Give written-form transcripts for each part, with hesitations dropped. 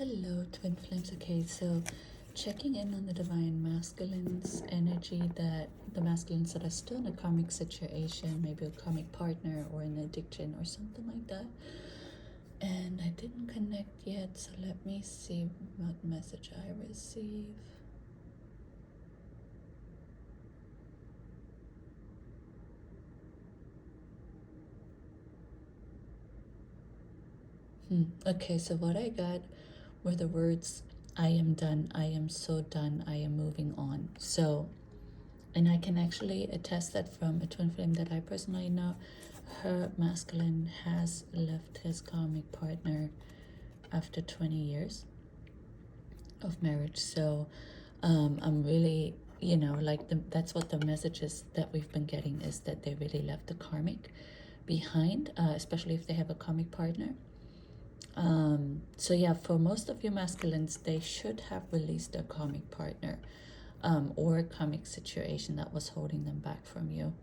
Hello, twin flames. Okay, so checking in on the divine masculines energy, that the masculines that are still in a karmic situation, maybe a karmic partner or an addiction or something like that. And I didn't connect yet, so let me see what message I receive. Okay, so what I got were the words, I am done, I am so done, I am moving on. So, and I can actually attest that from a twin flame that I personally know. Her masculine has left his karmic partner after 20 years of marriage. So I'm really, like that's what the messages that we've been getting is that they really left the karmic behind, especially if they have a karmic partner. So yeah, for most of your masculines, they should have released their karmic partner or a karmic situation that was holding them back from you.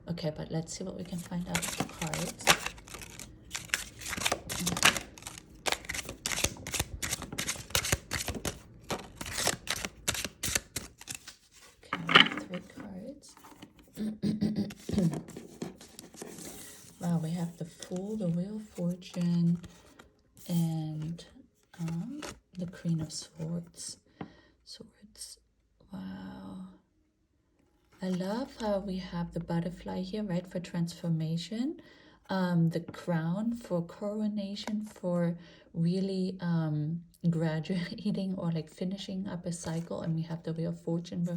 Okay, but let's see what we can find out with the cards. Okay, 3 cards. Wow, we have the Fool, the Wheel of Fortune, and the Queen of Swords. Wow. I love how we have the butterfly here, right, for transformation. The crown for coronation, for really graduating or like finishing up a cycle. And we have the Wheel of Fortune,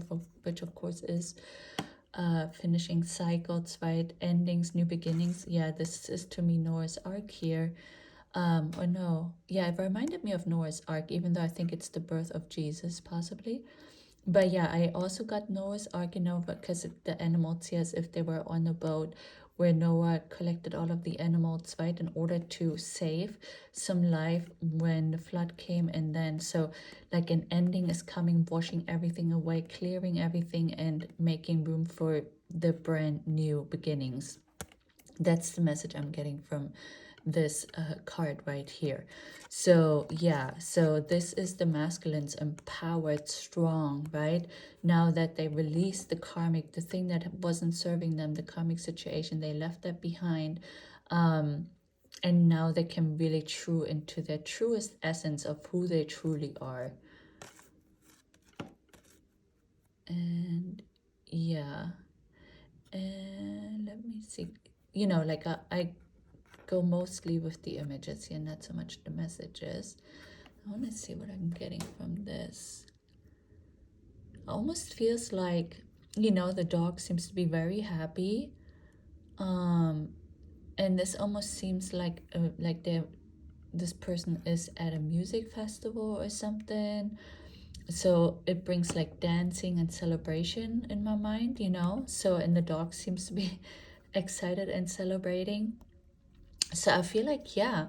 which of course is finishing cycles, right, endings, new beginnings. Yeah, this is to me Noah's Ark here. Or no, yeah, it reminded me of Noah's Ark, even though I think it's the birth of Jesus possibly. But yeah, I also got Noah's Ark, because the animals, yes, if they were on a boat where Noah collected all of the animals, right, in order to save some life when the flood came. And then so like an ending is coming, washing everything away, clearing everything and making room for the brand new beginnings. That's the message I'm getting from this card right here. So yeah, so this is the masculines, empowered, strong, right? Now that they released the karmic, the thing that wasn't serving them, the karmic situation, they left that behind, and now they can really true into their truest essence of who they truly are. And yeah, and let me see, like I go mostly with the images here, not so much the messages. I want to see what I'm getting from this. Almost feels like, the dog seems to be very happy. And this almost seems like this person is at a music festival or something. So it brings like dancing and celebration in my mind, So, and the dog seems to be excited and celebrating. So I feel like, yeah,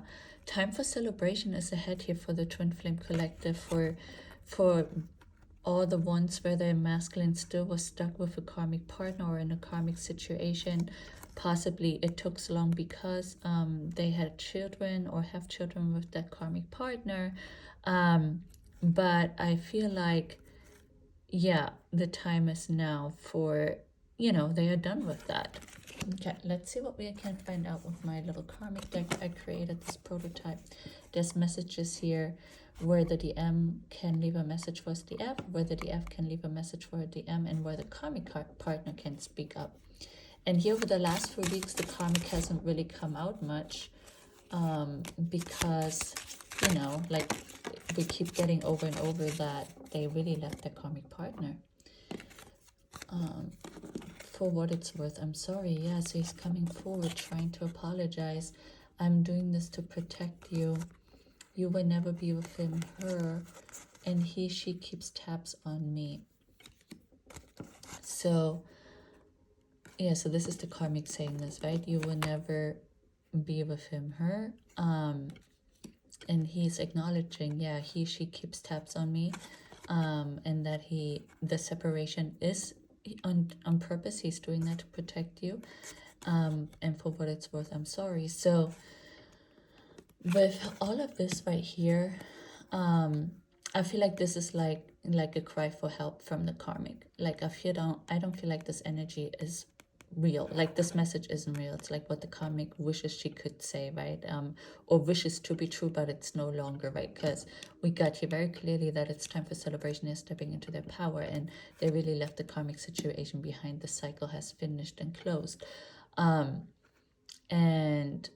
time for celebration is ahead here for the Twin Flame Collective, for all the ones where the masculine still was stuck with a karmic partner or in a karmic situation. Possibly it took so long because they had children or have children with that karmic partner. But I feel like, yeah, the time is now for, they are done with that. Okay, let's see what we can find out with my little karmic deck. I created this prototype. There's messages here where the DM can leave a message for the F, where the DF can leave a message for a DM, and where the karmic partner can speak up. And here over the last 4 weeks, the karmic hasn't really come out much because, like we keep getting over and over that they really left their karmic partner. For what it's worth, I'm sorry. Yeah, so he's coming forward trying to apologize. I'm doing this to protect you. You will never be with him, her, and she keeps tabs on me. So yeah, so this is the karmic saying this, right? You will never be with him, her, and he's acknowledging, yeah, she keeps tabs on me, and that the separation is on purpose. He's doing that to protect you, and for what it's worth, I'm sorry. So with all of this right here, I feel like this is like a cry for help from the karmic. Like I don't feel like this energy is real. Like this message isn't real. It's like what the karmic wishes she could say, right? Or wishes to be true, but it's no longer, right? Because we got here very clearly that it's time for celebration. They're stepping into their power, and they really left the karmic situation behind. The cycle has finished and closed. And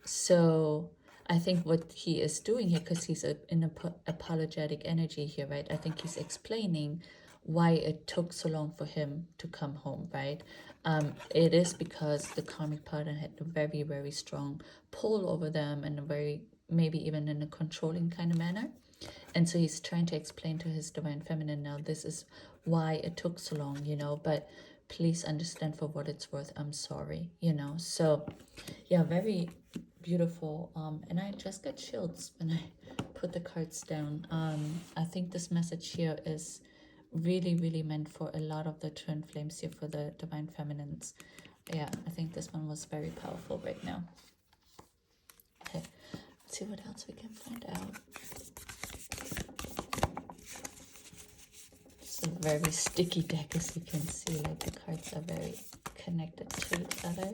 so I think what he is doing here, because he's in apologetic energy here, right? I think he's explaining why it took so long for him to come home, right? It is because the karmic partner had a very, very strong pull over them, and a very, maybe even in a controlling kind of manner. And so he's trying to explain to his divine feminine now, this is why it took so long, you know, but please understand for what it's worth. I'm sorry, you know. So yeah, very beautiful. And I just got chills when I put the cards down. I think this message here is really, really meant for a lot of the twin flames here, for the divine feminines. Yeah, I think this one was very powerful right now. Okay, let's see what else we can find out. It's a very sticky deck, as you can see. Like the cards are very connected to each other.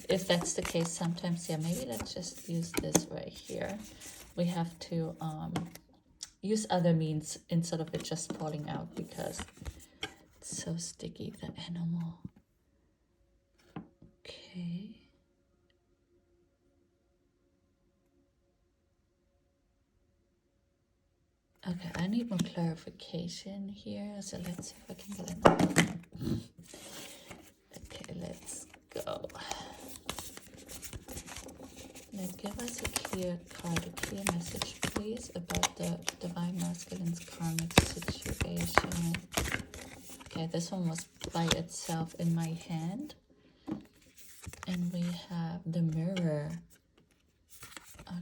If that's the case, sometimes, yeah, maybe let's just use this right here. We have to use other means instead of it just falling out, because it's so sticky, the animal. Okay. Okay, I need more clarification here, so let's see if I can get another one. Okay, let's go. Let's give us a clear card, a clear message, please, about the divine masculine's karmic situation. Okay, this one was by itself in my hand. And we have the mirror.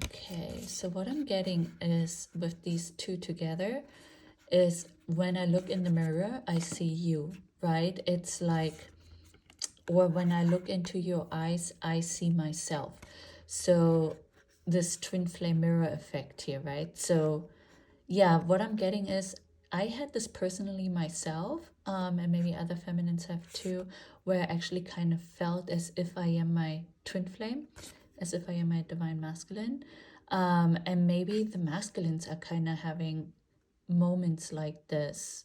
Okay, so what I'm getting is, with these two together, is when I look in the mirror, I see you, right? It's like, or when I look into your eyes, I see myself. So this twin flame mirror effect here, right? So yeah, what I'm getting is, I had this personally myself, and maybe other feminines have too, where I actually kind of felt as if I am my twin flame, as if I am my divine masculine. And maybe the masculines are kind of having moments like this.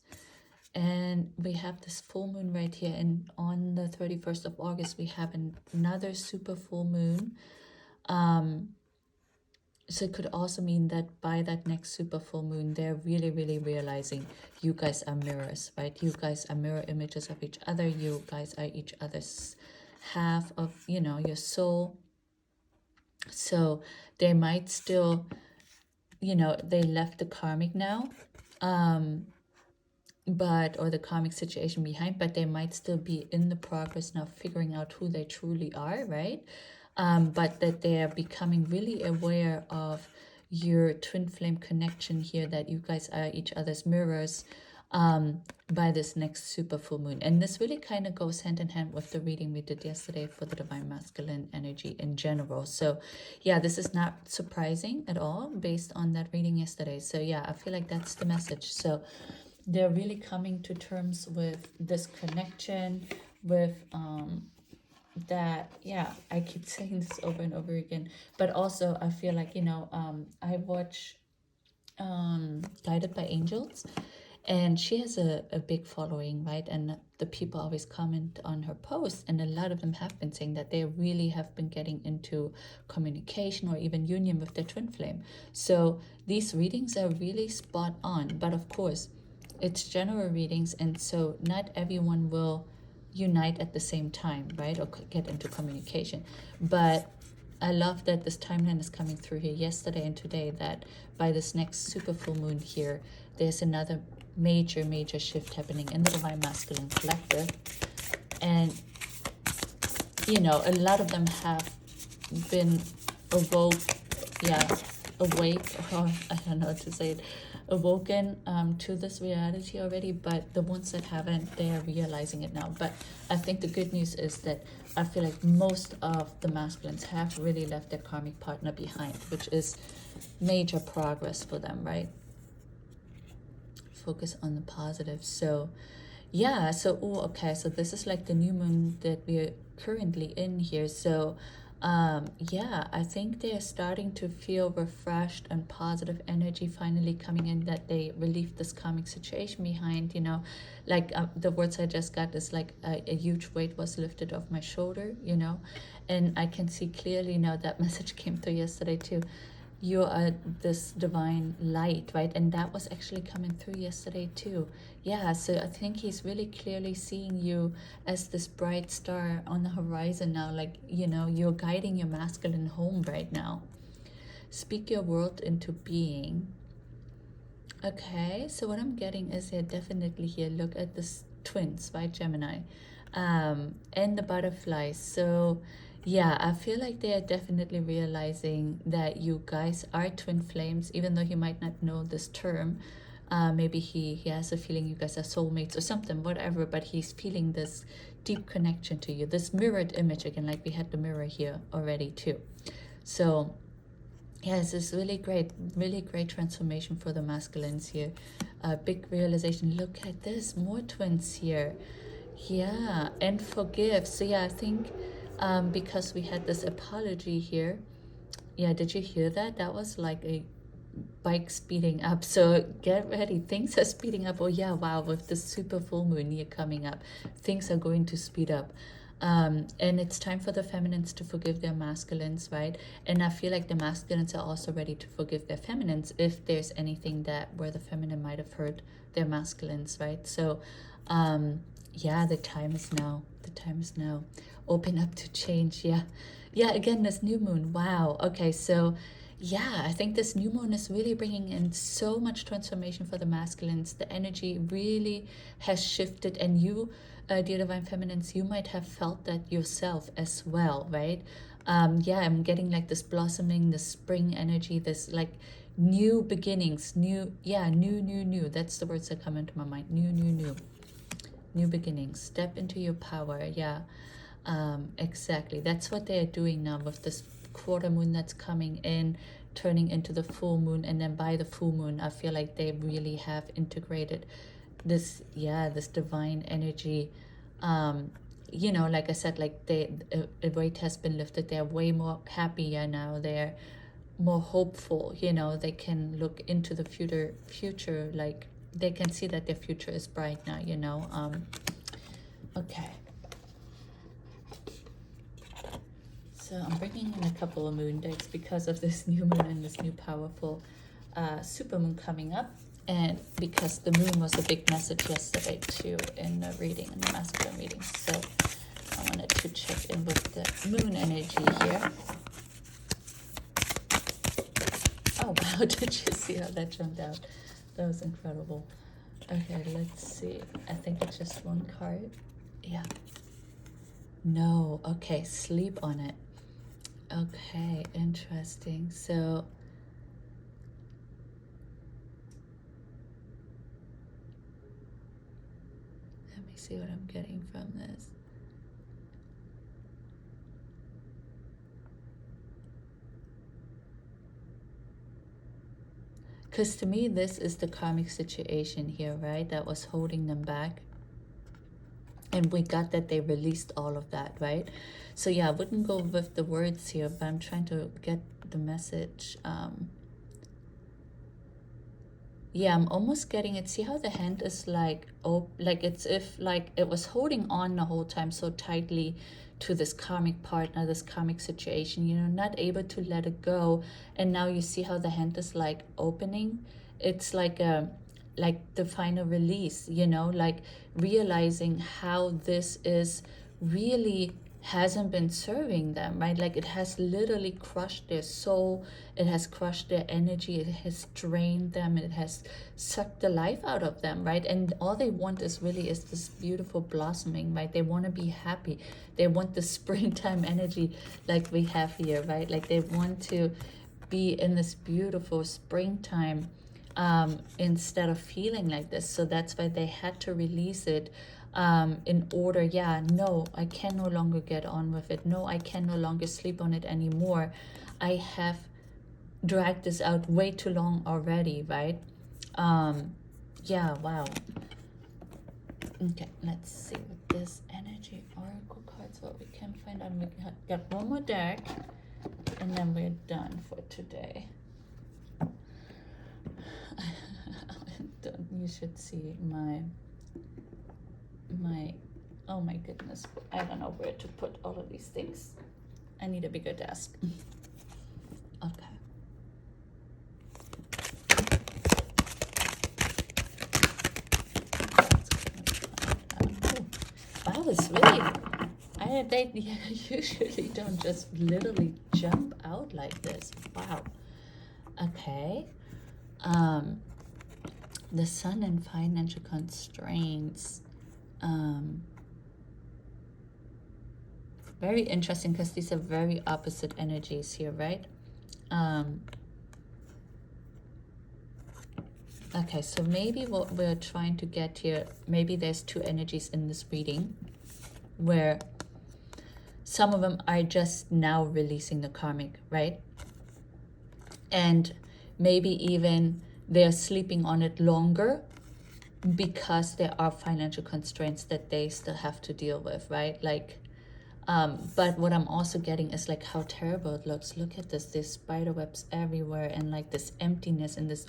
And we have this full moon right here, and on the 31st of August we have another super full moon. So it could also mean that by that next super full moon, they're really, really realizing you guys are mirrors, right? You guys are mirror images of each other. You guys are each other's half of, you know, your soul. So they might still, you know, they left the karmic now, or the karmic situation behind, but they might still be in the progress now, figuring out who they truly are, right? But that they are becoming really aware of your twin flame connection here, that you guys are each other's mirrors, by this next super full moon. And this really kind of goes hand in hand with the reading we did yesterday for the divine masculine energy in general. So yeah, this is not surprising at all based on that reading yesterday. So yeah, I feel like that's the message. So they're really coming to terms with this connection, with that, yeah, I keep saying this over and over again, but also I feel like, you know, I watch Guided by Angels, and she has a big following, right? And the people always comment on her posts, and a lot of them have been saying that they really have been getting into communication or even union with their twin flame. So these readings are really spot on, but of course it's general readings, and so not everyone will unite at the same time, right? Or get into communication. But I love that this timeline is coming through here yesterday and today, that by this next super full moon here, there's another major shift happening in the divine masculine collective. And you know, a lot of them have been awake, or I don't know how to say it, awoken to this reality already, but the ones that haven't, they're realizing it now. But I think the good news is that I feel like most of the masculines have really left their karmic partner behind, which is major progress for them, right? Focus on the positive. So yeah, so okay, so this is like the new moon that we're currently in here. So yeah, I think they're starting to feel refreshed and positive energy finally coming in, that they relieved this karmic situation behind, you know, like the words I just got is like a huge weight was lifted off my shoulder, you know. And I can see clearly now, that message came through yesterday too. You are this divine light, right? And that was actually coming through yesterday too. Yeah, so I think he's really clearly seeing you as this bright star on the horizon now, like, you know, you're guiding your masculine home right now. Speak your world into being. Okay, so what I'm getting is here, definitely here, look at this twins, right, Gemini, and the butterflies. So yeah, I feel like they are definitely realizing that you guys are twin flames, even though he might not know this term. Maybe he has a feeling you guys are soulmates or something, whatever, but he's feeling this deep connection to you, this mirrored image again, like we had the mirror here already too. So yes, it's really great transformation for the masculines here. Big realization. Look at this, more twins here. Yeah, and forgive. So yeah, I think because we had this apology here. Yeah, did you hear that? That was like a bike speeding up. So get ready, things are speeding up. Oh yeah, wow, with the super full moon here coming up, things are going to speed up. And it's time for the feminines to forgive their masculines, right? And I feel like the masculines are also ready to forgive their feminines if there's anything that where the feminine might have hurt their masculines, right? So yeah, the time is now. The time is now. Open up to change. Yeah, again, this new moon. Wow. Okay, so yeah, I think this new moon is really bringing in so much transformation for the masculines. The energy really has shifted, and you, dear divine feminines, you might have felt that yourself as well, right? Yeah, I'm getting like this blossoming, this spring energy, this like new beginnings, new. That's the words that come into my mind. New beginnings. Step into your power. Yeah, exactly. That's what they are doing now with this quarter moon that's coming in, turning into the full moon. And then by the full moon, I feel like they really have integrated this, this divine energy. You know, like I said, like a weight has been lifted. They're way more happier now. They're more hopeful, you know. They can look into the future, like they can see that their future is bright now, you know. Okay, so I'm bringing in a couple of moon decks because of this new moon and this new powerful super moon coming up, and because the moon was a big message yesterday too in the reading, in the masculine reading. So I wanted to check in with the moon energy here. Oh wow, did you see how that jumped out? That was incredible. Okay, let's see. I think it's just one card. Yeah. No. Okay, sleep on it. Okay, interesting. So let me see what I'm getting from this. Because to me, this is the karmic situation here, right? That was holding them back. And we got that they released all of that, right? So yeah, I wouldn't go with the words here, but I'm trying to get the message. Yeah, I'm almost getting it. See how the hand is like, oh, like it's if like it was holding on the whole time so tightly to this karmic partner, this karmic situation, you know, not able to let it go. And now you see how the hand is like opening. It's like the final release, you know, like realizing how this is really hasn't been serving them, right? Like it has literally crushed their soul, it has crushed their energy, it has drained them, it has sucked the life out of them, right? And all they want is this beautiful blossoming, right? They want to be happy, they want the springtime energy like we have here, right? Like they want to be in this beautiful springtime instead of feeling like this. So that's why they had to release it in order, yeah, no, I can no longer get on with it. No, I can no longer sleep on it anymore. I have dragged this out way too long already, right? Yeah, wow. Okay, let's see what this energy oracle cards, what we can find on. We got one more deck, and then we're done for today. You should see my, oh my goodness, I don't know where to put all of these things. I need a bigger desk. Okay. Wow, it's really, they usually don't just literally jump out like this. Wow. Okay. The sun and financial constraints. Very interesting because these are very opposite energies here, right? Okay, so maybe what we're trying to get here, maybe there's two energies in this reading where some of them are just now releasing the karmic, right? And maybe even they're sleeping on it longer because there are financial constraints that they still have to deal with, right? Like, but what I'm also getting is like how terrible it looks. Look at this, there's spider webs everywhere, and like this emptiness and this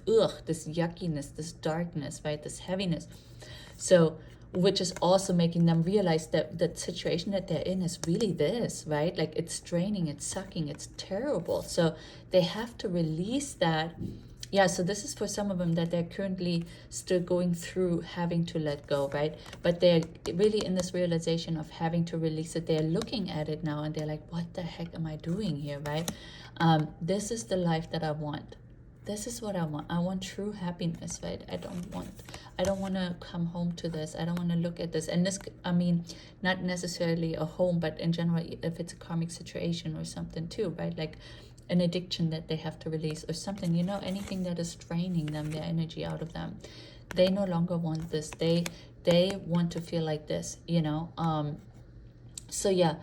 this yuckiness, this darkness, right? This heaviness. So, which is also making them realize that the situation that they're in is really this, right? Like it's draining, it's sucking, it's terrible. So they have to release that. Yeah, so this is for some of them that they're currently still going through having to let go, right? But they're really in this realization of having to release it. They're looking at it now and they're like, what the heck am I doing here, right? This is the life that I want. This is what I want. I want true happiness, right? I don't want to come home to this. I don't want to look at this. And this, I mean, not necessarily a home, but in general, if it's a karmic situation or something too, right? Like an addiction that they have to release or something, you know, anything that is draining them, their energy out of them. They no longer want this. They want to feel like this, you know. So yeah,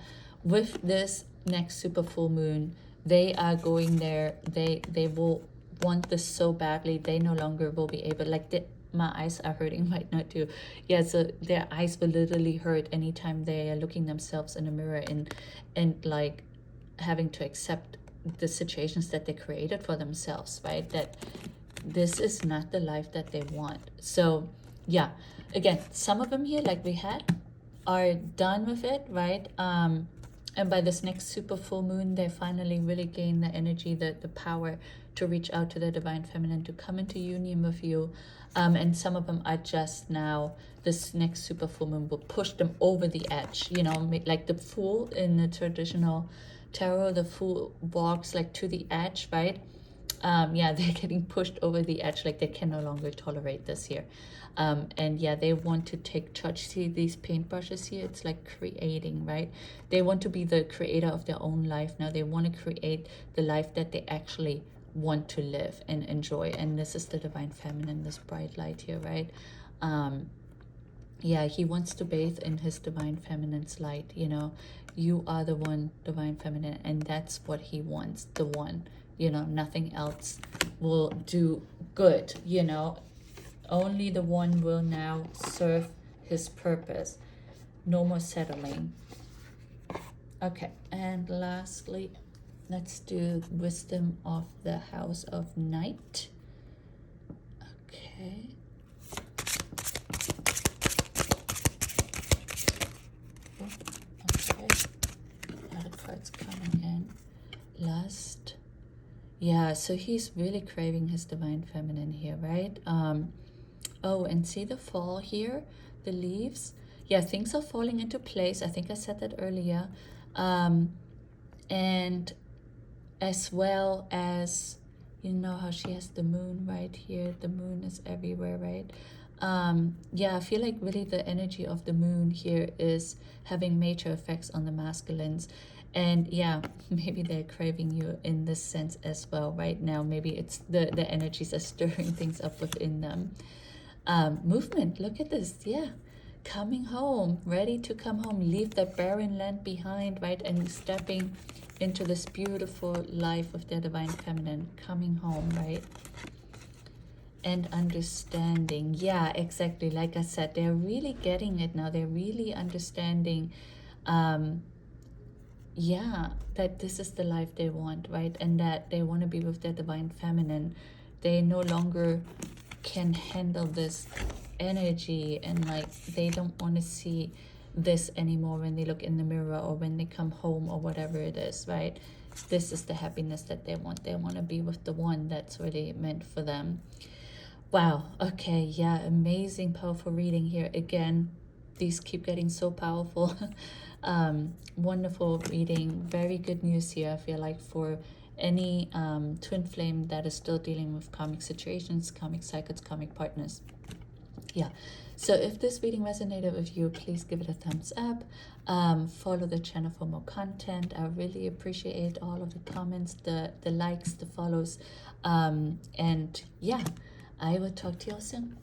with this next super full moon, they are going there. They will want this so badly. They no longer will be able, like my eyes are hurting right now too. Yeah, so their eyes will literally hurt anytime they are looking themselves in the mirror and like having to accept the situations that they created for themselves, right? That this is not the life that they want. So yeah, again, some of them here, like we had, are done with it, right? And by this next super full moon, they finally really gain the energy, the power to reach out to the divine feminine, to come into union with you. And some of them are just now, this next super full moon will push them over the edge, you know, like the Fool in the traditional tarot. The Fool walks like to the edge, right? Yeah, they're getting pushed over the edge, like they can no longer tolerate this here. And yeah, they want to take charge. See these paintbrushes here? It's like creating, right? They want to be the creator of their own life now. They want to create the life that they actually want to live and enjoy. And this is the divine feminine, this bright light here, right? Yeah, he wants to bathe in his divine feminine's light, you know. You are the one, divine feminine, and that's what he wants, the one, you know. Nothing else will do good, you know. Only the one will now serve his purpose. No more settling. Okay, and lastly, let's do wisdom of the house of night. Okay. Okay. Other cards coming in. Lust. Yeah, so he's really craving his divine feminine here, right? Oh, and see the fall here, the leaves. Yeah, things are falling into place. I think I said that earlier. And as well as, you know how she has the moon right here. The moon is everywhere, right? Yeah, I feel like really the energy of the moon here is having major effects on the masculines. And yeah, maybe they're craving you in this sense as well right now. Maybe it's the energies are stirring things up within them. Movement, look at this. Yeah, coming home, ready to come home, leave that barren land behind, right? And stepping into this beautiful life of their divine feminine, coming home, right? And understanding. Yeah, exactly. Like I said, they're really getting it now. They're really understanding, yeah, that this is the life they want, right? And that they want to be with their divine feminine. They no longer can handle this energy, and like they don't want to see this anymore when they look in the mirror or when they come home or whatever it is, right? This is the happiness that they want. They want to be with the one that's really meant for them. Wow. Okay. Yeah. Amazing, powerful reading here. Again, these keep getting so powerful. Wonderful reading. Very good news here, I feel like, for any twin flame that is still dealing with karmic situations, karmic cycles, karmic partners. Yeah. So if this reading resonated with you, please give it a thumbs up. Follow the channel for more content. I really appreciate all of the comments, the likes, the follows. And yeah, I will talk to you all soon.